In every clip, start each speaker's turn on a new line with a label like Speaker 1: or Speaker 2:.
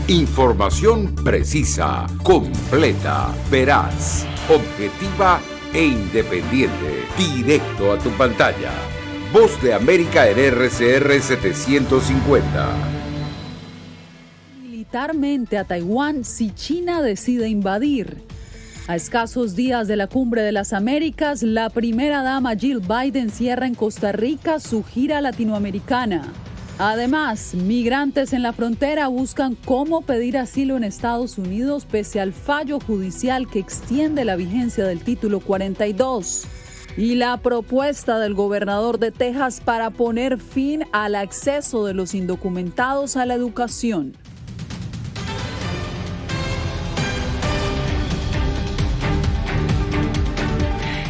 Speaker 1: Información precisa, completa, veraz, objetiva e independiente. Directo a tu pantalla. Voz de América en RCR 750.
Speaker 2: Militarmente a Taiwán si China decide invadir. A escasos días de la Cumbre de las Américas, la primera dama Jill Biden cierra en Costa Rica su gira latinoamericana. Además, migrantes en la frontera buscan cómo pedir asilo en Estados Unidos pese al fallo judicial que extiende la vigencia del título 42. Y la propuesta del gobernador de Texas para poner fin al acceso de los indocumentados a la educación.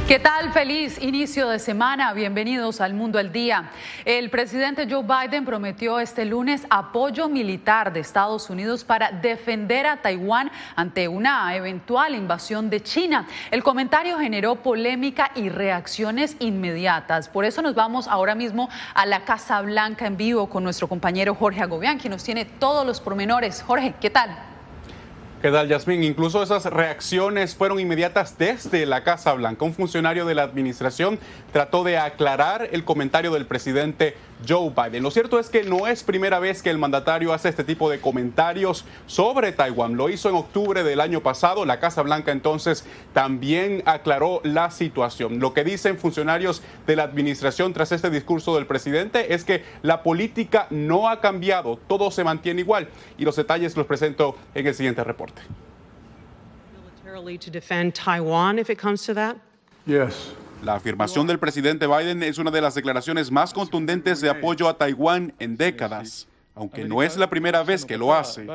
Speaker 2: ¿Qué tal? Feliz inicio de semana. Bienvenidos al Mundo al Día. El presidente Joe Biden prometió este lunes apoyo militar de Estados Unidos para defender a Taiwán ante una eventual invasión de China. El comentario generó polémica y reacciones inmediatas. Por eso nos vamos ahora mismo a la Casa Blanca en vivo con nuestro compañero Jorge Agobián, quien nos tiene todos los pormenores. Jorge, ¿qué tal?
Speaker 3: ¿Qué tal, Yasmín? Incluso esas reacciones fueron inmediatas desde la Casa Blanca. Un funcionario de la administración trató de aclarar el comentario del presidente Joe Biden. Lo cierto es que no es primera vez que el mandatario hace este tipo de comentarios sobre Taiwán. Lo hizo en octubre del año pasado. La Casa Blanca entonces también aclaró la situación. Lo que dicen funcionarios de la administración tras este discurso del presidente es que la política no ha cambiado, todo se mantiene igual. Y los detalles los presento en el siguiente reporte. La afirmación del presidente Biden es una de las declaraciones más contundentes de apoyo a Taiwán en décadas, aunque no es la primera vez que lo hace.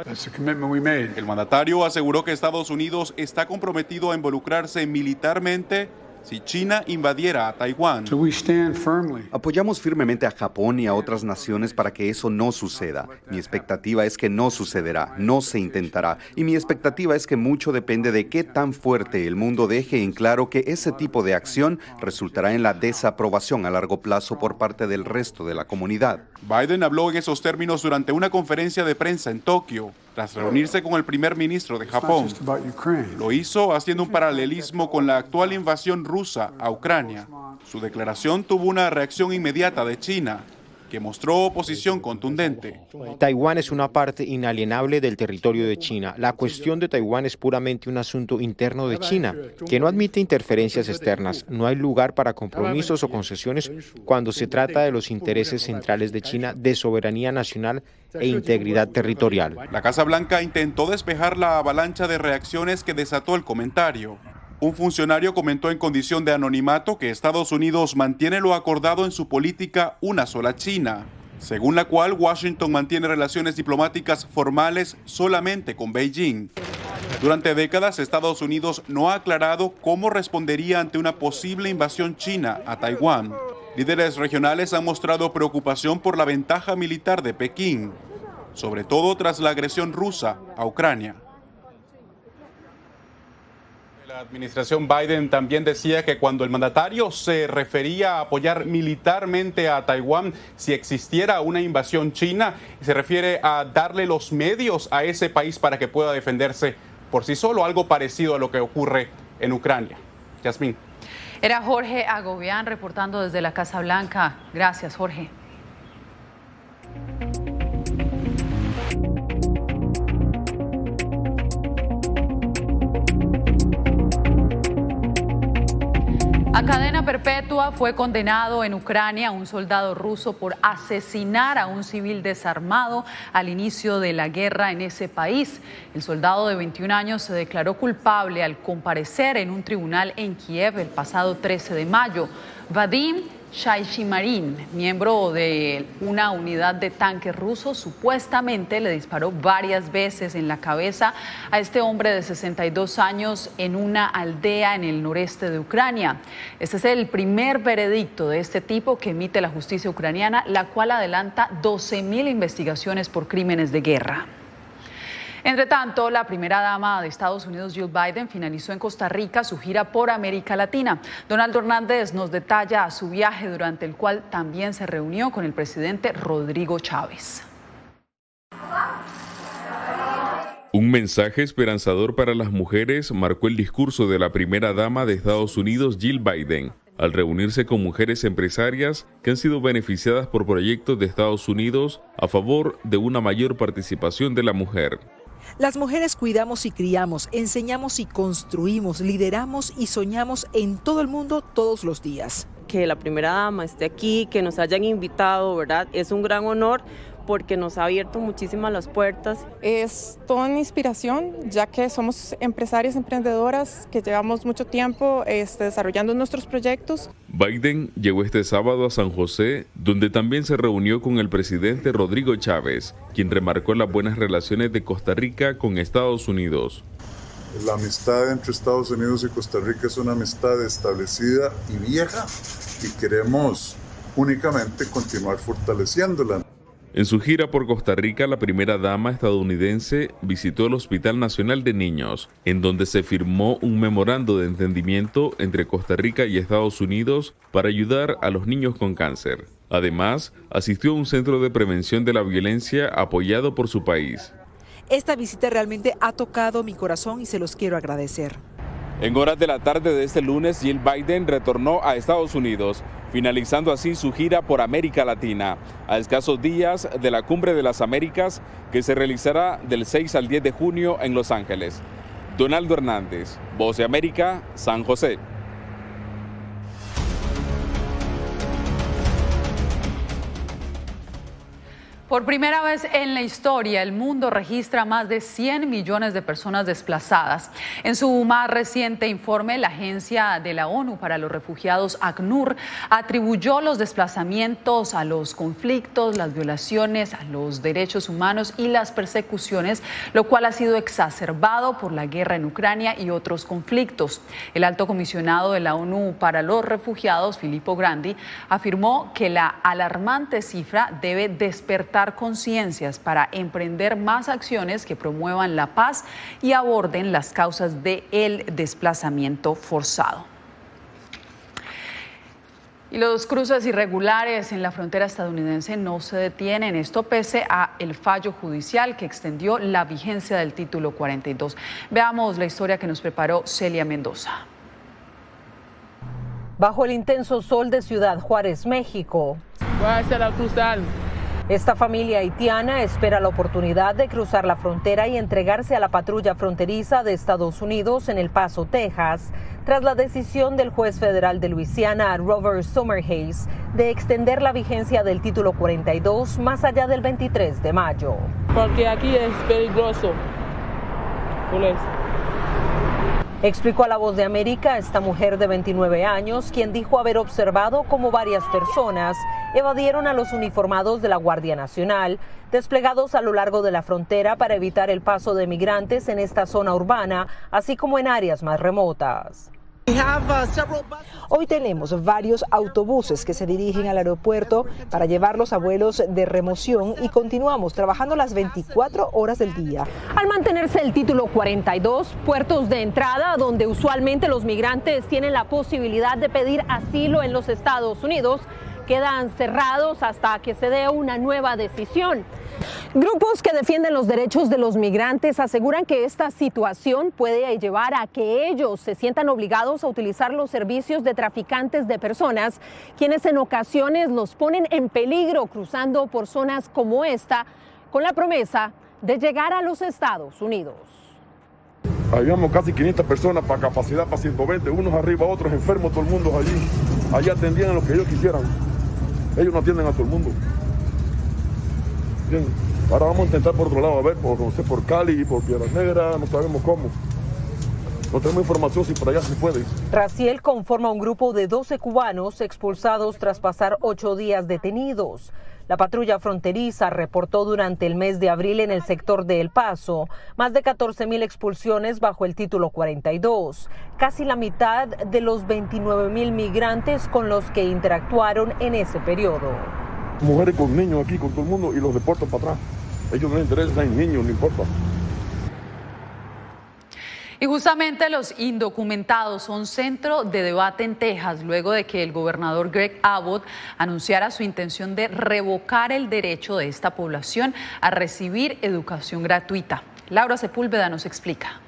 Speaker 3: El mandatario aseguró que Estados Unidos está comprometido a involucrarse militarmente si China invadiera a Taiwán.
Speaker 4: Apoyamos firmemente a Japón y a otras naciones para que eso no suceda. Mi expectativa es que no sucederá, no se intentará. Y mi expectativa es que mucho depende de qué tan fuerte el mundo deje en claro que ese tipo de acción resultará en la desaprobación a largo plazo por parte del resto de la comunidad.
Speaker 3: Biden habló en esos términos durante una conferencia de prensa en Tokio, tras reunirse con el primer ministro de Japón. Lo hizo haciendo un paralelismo con la actual invasión rusa a Ucrania. Su declaración tuvo una reacción inmediata de China, que mostró oposición contundente.
Speaker 5: Taiwán es una parte inalienable del territorio de China. La cuestión de Taiwán es puramente un asunto interno de China, que no admite interferencias externas. No hay lugar para compromisos o concesiones cuando se trata de los intereses centrales de China de soberanía nacional e integridad territorial.
Speaker 3: La Casa Blanca intentó despejar la avalancha de reacciones que desató el comentario. Un funcionario comentó en condición de anonimato que Estados Unidos mantiene lo acordado en su política una sola China, según la cual Washington mantiene relaciones diplomáticas formales solamente con Beijing. Durante décadas, Estados Unidos no ha aclarado cómo respondería ante una posible invasión china a Taiwán. Líderes regionales han mostrado preocupación por la ventaja militar de Pekín, sobre todo tras la agresión rusa a Ucrania. La administración Biden también decía que cuando el mandatario se refería a apoyar militarmente a Taiwán si existiera una invasión china, se refiere a darle los medios a ese país para que pueda defenderse por sí solo, algo parecido a lo que ocurre en Ucrania. Yasmín.
Speaker 2: Era Jorge Agobián reportando desde la Casa Blanca. Gracias, Jorge. A cadena perpetua fue condenado en Ucrania un soldado ruso por asesinar a un civil desarmado al inicio de la guerra en ese país. El soldado de 21 años se declaró culpable al comparecer en un tribunal en Kiev el pasado 13 de mayo. Vadim Shaishimarin, miembro de una unidad de tanques rusos, supuestamente le disparó varias veces en la cabeza a este hombre de 62 años en una aldea en el noreste de Ucrania. Este es el primer veredicto de este tipo que emite la justicia ucraniana, la cual adelanta 12.000 investigaciones por crímenes de guerra. Entre tanto, la primera dama de Estados Unidos, Jill Biden, finalizó en Costa Rica su gira por América Latina. Donaldo Hernández nos detalla su viaje, durante el cual también se reunió con el presidente Rodrigo Chávez.
Speaker 6: Un mensaje esperanzador para las mujeres marcó el discurso de la primera dama de Estados Unidos, Jill Biden, al reunirse con mujeres empresarias que han sido beneficiadas por proyectos de Estados Unidos a favor de una mayor participación de la mujer.
Speaker 7: Las mujeres cuidamos y criamos, enseñamos y construimos, lideramos y soñamos en todo el mundo todos los días.
Speaker 8: Que la primera dama esté aquí, que nos hayan invitado, ¿verdad? Es un gran honor porque nos ha abierto muchísimas las puertas.
Speaker 9: Es toda una inspiración, ya que somos empresarias, emprendedoras, que llevamos mucho tiempo desarrollando nuestros proyectos.
Speaker 6: Biden llegó este sábado a San José, donde también se reunió con el presidente Rodrigo Chávez, quien remarcó las buenas relaciones de Costa Rica con Estados Unidos.
Speaker 10: La amistad entre Estados Unidos y Costa Rica es una amistad establecida y vieja, y queremos únicamente continuar fortaleciéndola.
Speaker 6: En su gira por Costa Rica, la primera dama estadounidense visitó el Hospital Nacional de Niños, en donde se firmó un memorando de entendimiento entre Costa Rica y Estados Unidos para ayudar a los niños con cáncer. Además, asistió a un centro de prevención de la violencia apoyado por su país.
Speaker 7: Esta visita realmente ha tocado mi corazón y se los quiero agradecer.
Speaker 11: En horas de la tarde de este lunes, Jill Biden retornó a Estados Unidos, finalizando así su gira por América Latina, a escasos días de la Cumbre de las Américas, que se realizará del 6 al 10 de junio en Los Ángeles. Donaldo Hernández, Voz de América, San José.
Speaker 2: Por primera vez en la historia, el mundo registra más de 100 millones de personas desplazadas. En su más reciente informe, la Agencia de la ONU para los Refugiados, ACNUR, atribuyó los desplazamientos a los conflictos, las violaciones a los derechos humanos y las persecuciones, lo cual ha sido exacerbado por la guerra en Ucrania y otros conflictos. El alto comisionado de la ONU para los Refugiados, Filippo Grandi, afirmó que la alarmante cifra debe despertar conciencias para emprender más acciones que promuevan la paz y aborden las causas del desplazamiento forzado. Y los cruces irregulares en la frontera estadounidense no se detienen, esto pese a el fallo judicial que extendió la vigencia del título 42. Veamos la historia que nos preparó Celia Mendoza.
Speaker 12: Bajo el intenso sol de Ciudad Juárez, México.
Speaker 13: Voy a hacer la cruzar.
Speaker 12: Esta familia haitiana espera la oportunidad de cruzar la frontera y entregarse a la patrulla fronteriza de Estados Unidos en El Paso, Texas, tras la decisión del juez federal de Luisiana, Robert Summerhays, de extender la vigencia del título 42 más allá del 23 de mayo.
Speaker 13: Porque aquí es peligroso. Por eso.
Speaker 12: Explicó a La Voz de América esta mujer de 29 años, quien dijo haber observado cómo varias personas evadieron a los uniformados de la Guardia Nacional, desplegados a lo largo de la frontera para evitar el paso de migrantes en esta zona urbana, así como en áreas más remotas.
Speaker 14: Hoy tenemos varios autobuses que se dirigen al aeropuerto para llevarlos a vuelos de remoción y continuamos trabajando las 24 horas del día.
Speaker 12: Al mantenerse el título 42, puertos de entrada donde usualmente los migrantes tienen la posibilidad de pedir asilo en los Estados Unidos quedan cerrados hasta que se dé una nueva decisión. Grupos que defienden los derechos de los migrantes aseguran que esta situación puede llevar a que ellos se sientan obligados a utilizar los servicios de traficantes de personas, quienes en ocasiones los ponen en peligro cruzando por zonas como esta, con la promesa de llegar a los Estados Unidos.
Speaker 15: Habíamos casi 500 personas para capacidad para 120, unos arriba, otros enfermos, todo el mundo allí. Allí atendían a lo que ellos quisieran. Ellos no atienden a todo el mundo. Bien, ahora vamos a intentar por otro lado, a ver, no sé, por Cali, por Piedra Negra, no sabemos cómo. No tenemos información si por allá se puede.
Speaker 12: Raciel conforma un grupo de 12 cubanos expulsados tras pasar 8 días detenidos. La patrulla fronteriza reportó durante el mes de abril en el sector de El Paso más de 14,000 expulsiones bajo el título 42, casi la mitad de los 29,000 migrantes con los que interactuaron en ese periodo.
Speaker 15: Mujeres con niños aquí, con todo el mundo, y los deportan para atrás. Ellos no les interesa, hay niños, no importa.
Speaker 2: Y justamente los indocumentados son centro de debate en Texas luego de que el gobernador Greg Abbott anunciara su intención de revocar el derecho de esta población a recibir educación gratuita. Laura Sepúlveda nos explica.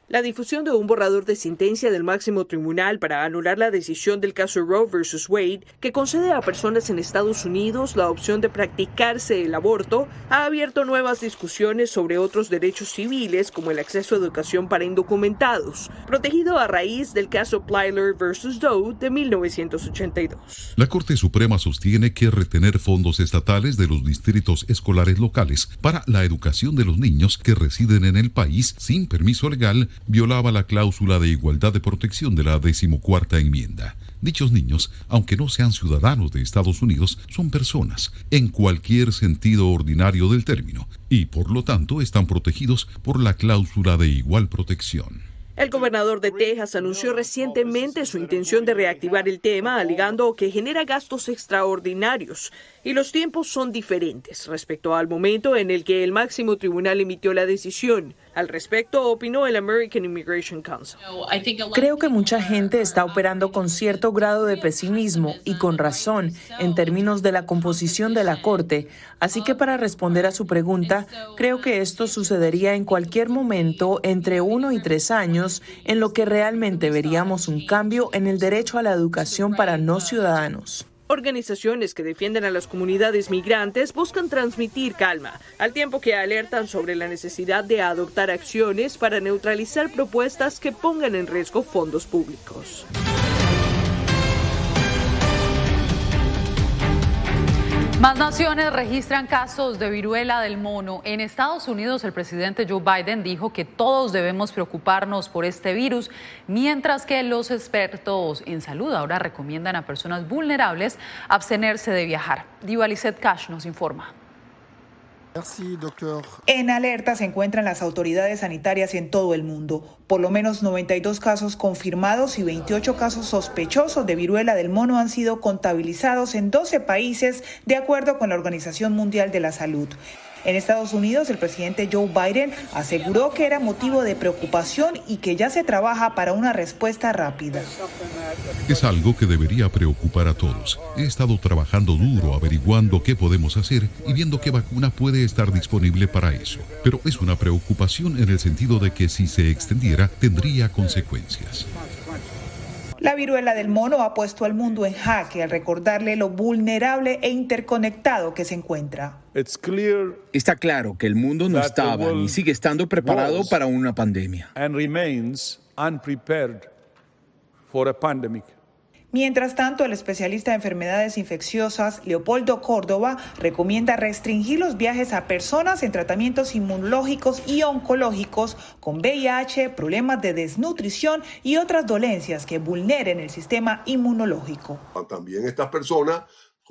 Speaker 16: La difusión de un borrador de sentencia del máximo tribunal para anular la decisión del caso Roe vs. Wade, que concede a personas en Estados Unidos la opción de practicarse el aborto, ha abierto nuevas discusiones sobre otros derechos civiles como el acceso a educación para indocumentados, protegido a raíz del caso Plyler vs. Doe de 1982.
Speaker 17: La Corte Suprema sostiene que retener fondos estatales de los distritos escolares locales para la educación de los niños que residen en el país sin permiso legal violaba la cláusula de igualdad de protección de la 14ª enmienda. Dichos niños, aunque no sean ciudadanos de Estados Unidos, son personas, en cualquier sentido ordinario del término, y por lo tanto están protegidos por la cláusula de igual protección.
Speaker 16: El gobernador de Texas anunció recientemente su intención de reactivar el tema, alegando que genera gastos extraordinarios y los tiempos son diferentes respecto al momento en el que el máximo tribunal emitió la decisión. Al respecto, opinó el American Immigration Council.
Speaker 18: Creo que mucha gente está operando con cierto grado de pesimismo y con razón en términos de la composición de la Corte. Así que para responder a su pregunta, creo que esto sucedería en cualquier momento entre 1 y 3 años, en lo que realmente veríamos un cambio en el derecho a la educación para no ciudadanos.
Speaker 16: Organizaciones que defienden a las comunidades migrantes buscan transmitir calma, al tiempo que alertan sobre la necesidad de adoptar acciones para neutralizar propuestas que pongan en riesgo fondos públicos.
Speaker 2: Más naciones registran casos de viruela del mono. En Estados Unidos, el presidente Joe Biden dijo que todos debemos preocuparnos por este virus, mientras que los expertos en salud ahora recomiendan a personas vulnerables abstenerse de viajar. Diva Lizette Cash nos informa.
Speaker 19: En alerta se encuentran las autoridades sanitarias en todo el mundo. Por lo menos 92 casos confirmados y 28 casos sospechosos de viruela del mono han sido contabilizados en 12 países, de acuerdo con la Organización Mundial de la Salud. En Estados Unidos, el presidente Joe Biden aseguró que era motivo de preocupación y que ya se trabaja para una respuesta rápida.
Speaker 17: Es algo que debería preocupar a todos. He estado trabajando duro averiguando qué podemos hacer y viendo qué vacuna puede estar disponible para eso. Pero es una preocupación en el sentido de que si se extendiera, tendría consecuencias.
Speaker 19: La viruela del mono ha puesto al mundo en jaque al recordarle lo vulnerable e interconectado que se encuentra.
Speaker 20: Está claro que el mundo no estaba ni sigue estando preparado para una pandemia.
Speaker 19: Mientras tanto, el especialista de enfermedades infecciosas, Leopoldo Córdoba, recomienda restringir los viajes a personas en tratamientos inmunológicos y oncológicos con VIH, problemas de desnutrición y otras dolencias que vulneren el sistema inmunológico.
Speaker 15: También estas personas,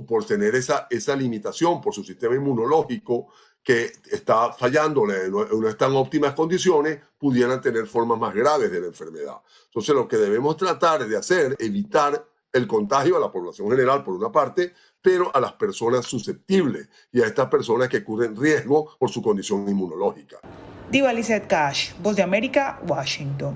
Speaker 15: por tener esa limitación por su sistema inmunológico que está fallándole, no está en óptimas condiciones, pudieran tener formas más graves de la enfermedad. Entonces, lo que debemos tratar de hacer es evitar el contagio a la población general, por una parte, pero a las personas susceptibles y a estas personas que corren riesgo por su condición inmunológica.
Speaker 19: Diva Lizette Cash, Voz de América, Washington.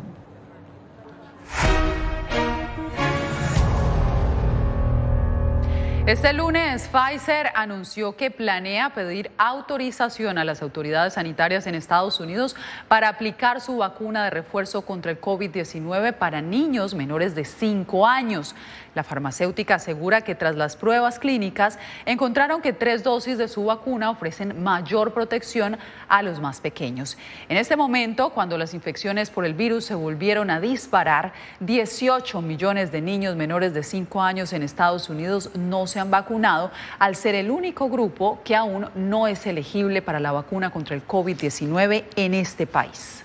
Speaker 2: Este lunes, Pfizer anunció que planea pedir autorización a las autoridades sanitarias en Estados Unidos para aplicar su vacuna de refuerzo contra el COVID-19 para niños menores de 5 años. La farmacéutica asegura que tras las pruebas clínicas encontraron que 3 dosis de su vacuna ofrecen mayor protección a los más pequeños. En este momento, cuando las infecciones por el virus se volvieron a disparar, 18 millones de niños menores de 5 años en Estados Unidos no se han vacunado, al ser el único grupo que aún no es elegible para la vacuna contra el COVID-19 en este país.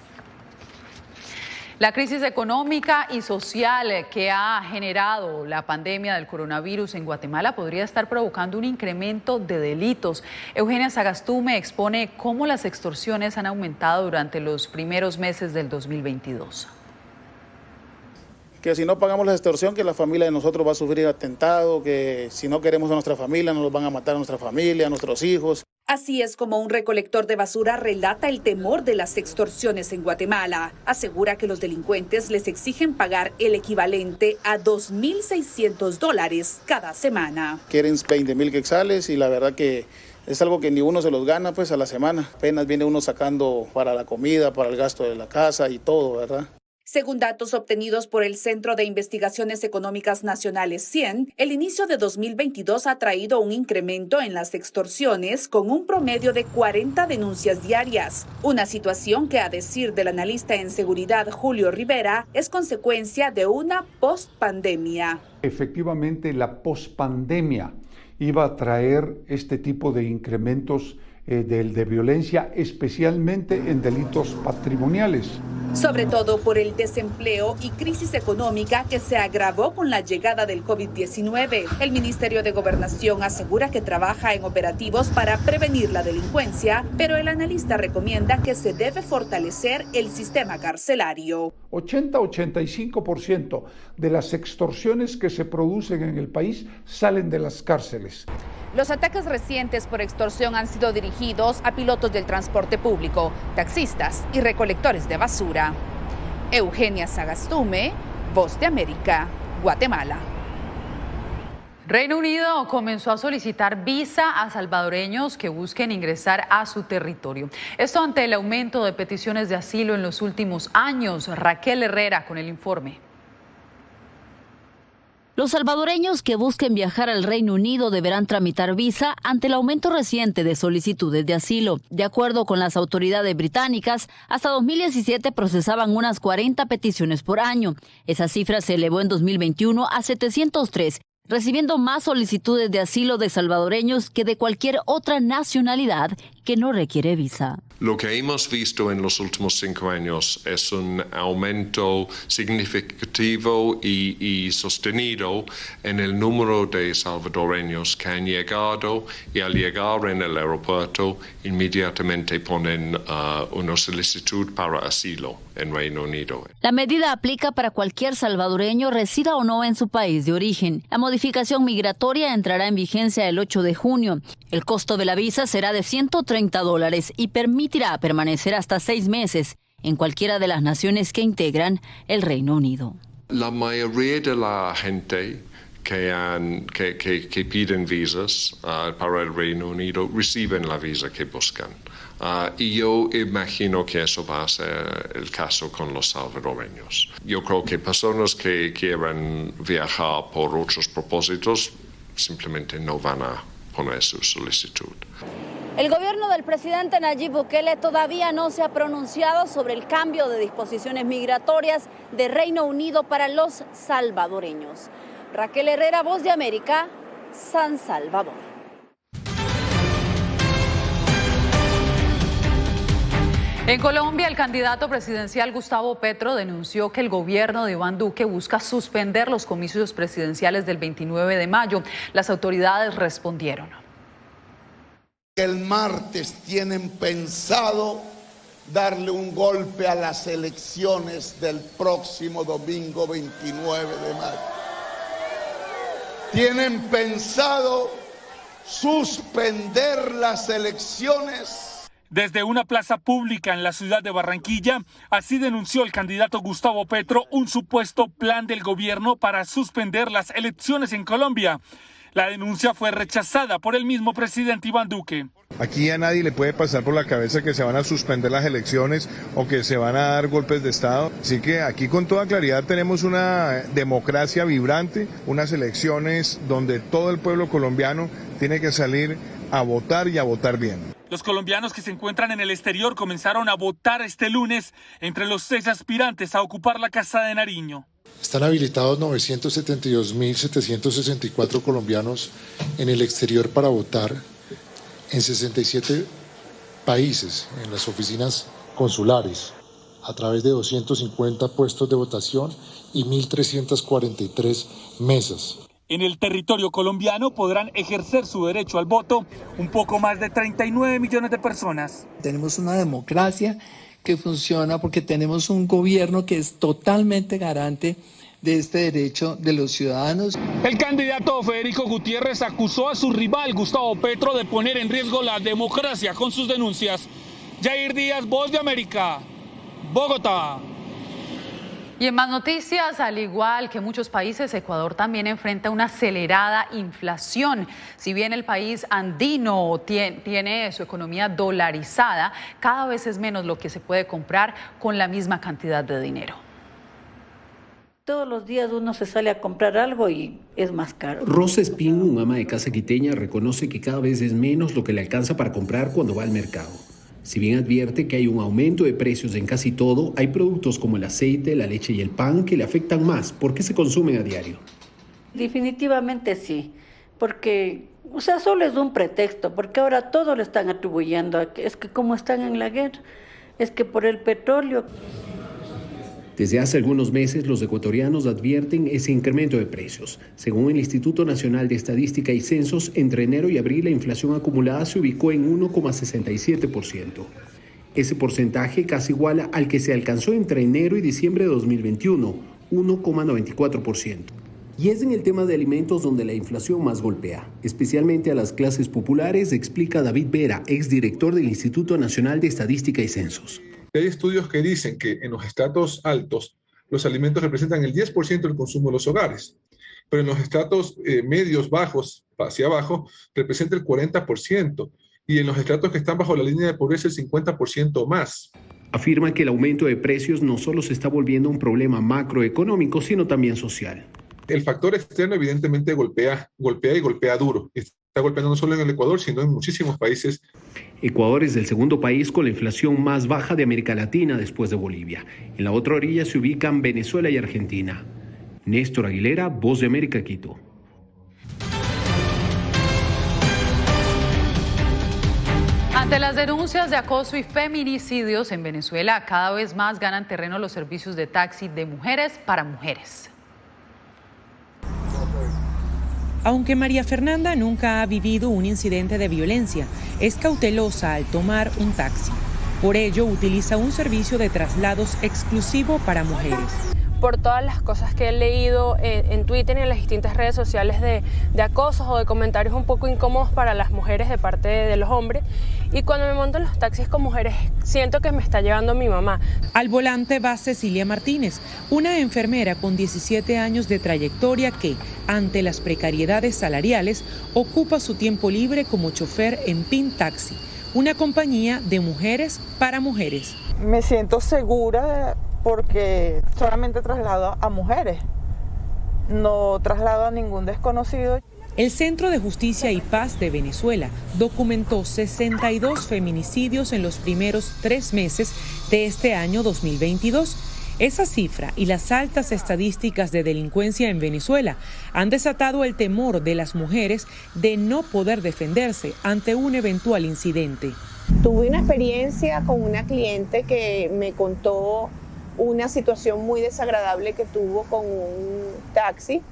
Speaker 2: La crisis económica y social que ha generado la pandemia del coronavirus en Guatemala podría estar provocando un incremento de delitos. Eugenia Sagastume expone cómo las extorsiones han aumentado durante los primeros meses del 2022.
Speaker 21: Que si no pagamos la extorsión, que la familia de nosotros va a sufrir atentado, que si no queremos a nuestra familia, nos van a matar a nuestra familia, a nuestros hijos.
Speaker 22: Así es como un recolector de basura relata el temor de las extorsiones en Guatemala. Asegura que los delincuentes les exigen pagar el equivalente a $2,600 cada semana.
Speaker 21: Quieren 20,000 quetzales y la verdad que Es algo que ni uno se los gana pues a la semana. Apenas viene uno sacando para la comida, para el gasto de la casa y todo, ¿verdad?
Speaker 22: Según datos obtenidos por el Centro de Investigaciones Económicas Nacionales CIEN, el inicio de 2022 ha traído un incremento en las extorsiones con un promedio de 40 denuncias diarias. Una situación que, a decir del analista en seguridad Julio Rivera, es consecuencia de una pospandemia.
Speaker 1: Efectivamente, la pospandemia iba a traer este tipo de incrementos de violencia, especialmente en delitos patrimoniales.
Speaker 22: Sobre todo por el desempleo y crisis económica que se agravó con la llegada del COVID-19. El Ministerio de Gobernación asegura que trabaja en operativos para prevenir la delincuencia, pero el analista recomienda que se debe fortalecer el sistema carcelario.
Speaker 1: 80-85% de las extorsiones que se producen en el país salen de las cárceles.
Speaker 22: Los ataques recientes por extorsión han sido dirigidos a pilotos del transporte público, taxistas y recolectores de basura. Eugenia Sagastume, Voz de América, Guatemala.
Speaker 2: Reino Unido comenzó a solicitar visa a salvadoreños que busquen ingresar a su territorio. Esto ante el aumento de peticiones de asilo en los últimos años. Raquel Herrera con el informe.
Speaker 4: Los salvadoreños que busquen viajar al Reino Unido deberán tramitar visa ante el aumento reciente de solicitudes de asilo. De acuerdo con las autoridades británicas, hasta 2017 procesaban unas 40 peticiones por año. Esa cifra se elevó en 2021 a 703, recibiendo más solicitudes de asilo de salvadoreños que de cualquier otra nacionalidad que no requiere visa.
Speaker 23: Lo que hemos visto en los últimos 5 años es un aumento significativo y sostenido en el número de salvadoreños que han llegado y al llegar en el aeropuerto inmediatamente ponen una solicitud para asilo en Reino Unido.
Speaker 4: La medida aplica para cualquier salvadoreño, resida o no en su país de origen. La modificación migratoria entrará en vigencia el 8 de junio. El costo de la visa será de $130 y permitirá permanecer hasta 6 meses en cualquiera de las naciones que integran el Reino Unido.
Speaker 23: La mayoría de la gente que piden visas para el Reino Unido reciben la visa que buscan. Y yo imagino que eso va a ser el caso con los salvadoreños. Yo creo que personas que quieran viajar por otros propósitos simplemente no van a poner su solicitud.
Speaker 4: El gobierno del presidente Nayib Bukele todavía no se ha pronunciado sobre el cambio de disposiciones migratorias de Reino Unido para los salvadoreños. Raquel Herrera, Voz de América, San Salvador.
Speaker 2: En Colombia, el candidato presidencial Gustavo Petro denunció que el gobierno de Iván Duque busca suspender los comicios presidenciales del 29 de mayo. Las autoridades respondieron.
Speaker 24: El martes tienen pensado darle un golpe a las elecciones del próximo domingo 29 de mayo. Tienen pensado suspender las elecciones.
Speaker 25: Desde una plaza pública en la ciudad de Barranquilla, así denunció el candidato Gustavo Petro un supuesto plan del gobierno para suspender las elecciones en Colombia. La denuncia fue rechazada por el mismo presidente Iván Duque.
Speaker 26: Aquí a nadie le puede pasar por la cabeza que se van a suspender las elecciones o que se van a dar golpes de Estado. Así que aquí con toda claridad tenemos una democracia vibrante, unas elecciones donde todo el pueblo colombiano tiene que salir a votar y a votar bien.
Speaker 25: Los colombianos que se encuentran en el exterior comenzaron a votar este lunes entre los 6 aspirantes a ocupar la Casa de Nariño.
Speaker 27: Están habilitados 972.764 colombianos en el exterior para votar en 67 países, en las oficinas consulares, a través de 250 puestos de votación y 1.343 mesas.
Speaker 25: En el territorio colombiano podrán ejercer su derecho al voto un poco más de 39 millones de personas.
Speaker 28: Tenemos una democracia que funciona porque tenemos un gobierno que es totalmente garante de este derecho de los ciudadanos.
Speaker 25: El candidato Federico Gutiérrez acusó a su rival Gustavo Petro de poner en riesgo la democracia con sus denuncias. Jair Díaz, Voz de América, Bogotá.
Speaker 2: Y en más noticias, al igual que muchos países, Ecuador también enfrenta una acelerada inflación. Si bien el país andino tiene su economía dolarizada, cada vez es menos lo que se puede comprar con la misma cantidad de dinero.
Speaker 3: Todos los días uno se sale a comprar algo y es más caro.
Speaker 5: Rosa Espín, una ama de casa quiteña, reconoce que cada vez es menos lo que le alcanza para comprar cuando va al mercado. Si bien advierte que hay un aumento de precios en casi todo, hay productos como el aceite, la leche y el pan que le afectan más porque se consumen a diario.
Speaker 3: Definitivamente sí, porque, solo es un pretexto, porque ahora todo le están atribuyendo a que es que como están en la guerra, es que por el petróleo.
Speaker 5: Desde hace algunos meses, los ecuatorianos advierten ese incremento de precios. Según el Instituto Nacional de Estadística y Censos, entre enero y abril la inflación acumulada se ubicó en 1,67%. Ese porcentaje casi iguala al que se alcanzó entre enero y diciembre de 2021, 1,94%. Y es en el tema de alimentos donde la inflación más golpea, especialmente a las clases populares, explica David Vera, exdirector del Instituto Nacional de Estadística y Censos.
Speaker 6: Hay estudios que dicen que en los estratos altos los alimentos representan el 10% del consumo de los hogares, pero en los estratos medios, bajos, hacia abajo, representa el 40%, y en los estratos que están bajo la línea de pobreza el 50% más.
Speaker 5: Afirma que el aumento de precios no solo se está volviendo un problema macroeconómico, sino también social.
Speaker 6: El factor externo evidentemente golpea y golpea duro. Está golpeando no solo en el Ecuador, sino en muchísimos países.
Speaker 5: Ecuador es el segundo país con la inflación más baja de América Latina después de Bolivia. En la otra orilla se ubican Venezuela y Argentina. Néstor Aguilera, Voz de América, Quito.
Speaker 2: Ante las denuncias de acoso y feminicidios en Venezuela, cada vez más ganan terreno los servicios de taxi de mujeres para mujeres.
Speaker 7: Aunque María Fernanda nunca ha vivido un incidente de violencia, es cautelosa al tomar un taxi. Por ello, utiliza un servicio de traslados exclusivo para mujeres.
Speaker 8: Por todas las cosas que he leído en Twitter y en las distintas redes sociales de acosos o de comentarios un poco incómodos para las mujeres de parte de los hombres. Y cuando me monto en los taxis con mujeres, siento que me está llevando mi mamá.
Speaker 7: Al volante va Cecilia Martínez, una enfermera con 17 años de trayectoria que, ante las precariedades salariales, ocupa su tiempo libre como chofer en PIN Taxi, una compañía de mujeres para mujeres.
Speaker 9: Me siento segura porque solamente traslado a mujeres, no traslado a ningún desconocido.
Speaker 7: El Centro de Justicia y Paz de Venezuela documentó 62 feminicidios en los primeros 3 meses de este año 2022. Esa cifra y las altas estadísticas de delincuencia en Venezuela han desatado el temor de las mujeres de no poder defenderse ante un eventual incidente.
Speaker 10: Tuve una experiencia con una cliente que me contó una situación muy desagradable que tuvo con un taxi.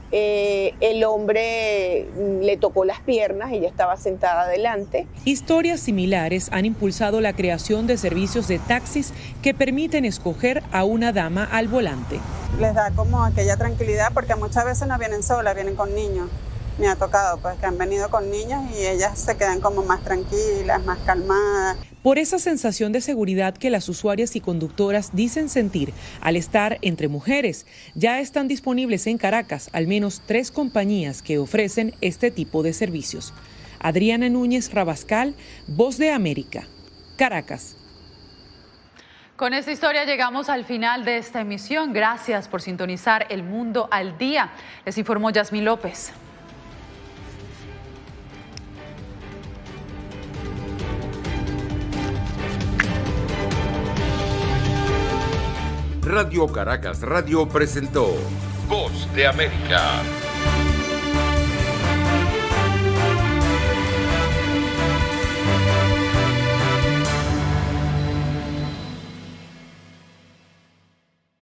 Speaker 10: El hombre le tocó las piernas, ella estaba sentada adelante.
Speaker 7: Historias similares han impulsado la creación de servicios de taxis que permiten escoger a una dama al volante.
Speaker 10: Les da como aquella tranquilidad porque muchas veces no vienen solas, vienen con niños. Me ha tocado pues que han venido con niños y ellas se quedan como más tranquilas, más calmadas.
Speaker 7: Por esa sensación de seguridad que las usuarias y conductoras dicen sentir al estar entre mujeres, ya están disponibles en Caracas al menos 3 compañías que ofrecen este tipo de servicios. Adriana Núñez Rabascal, Voz de América, Caracas.
Speaker 2: Con esta historia llegamos al final de esta emisión. Gracias por sintonizar El Mundo al Día. Les informó Yasmín López.
Speaker 11: Radio Caracas Radio presentó Voz de América.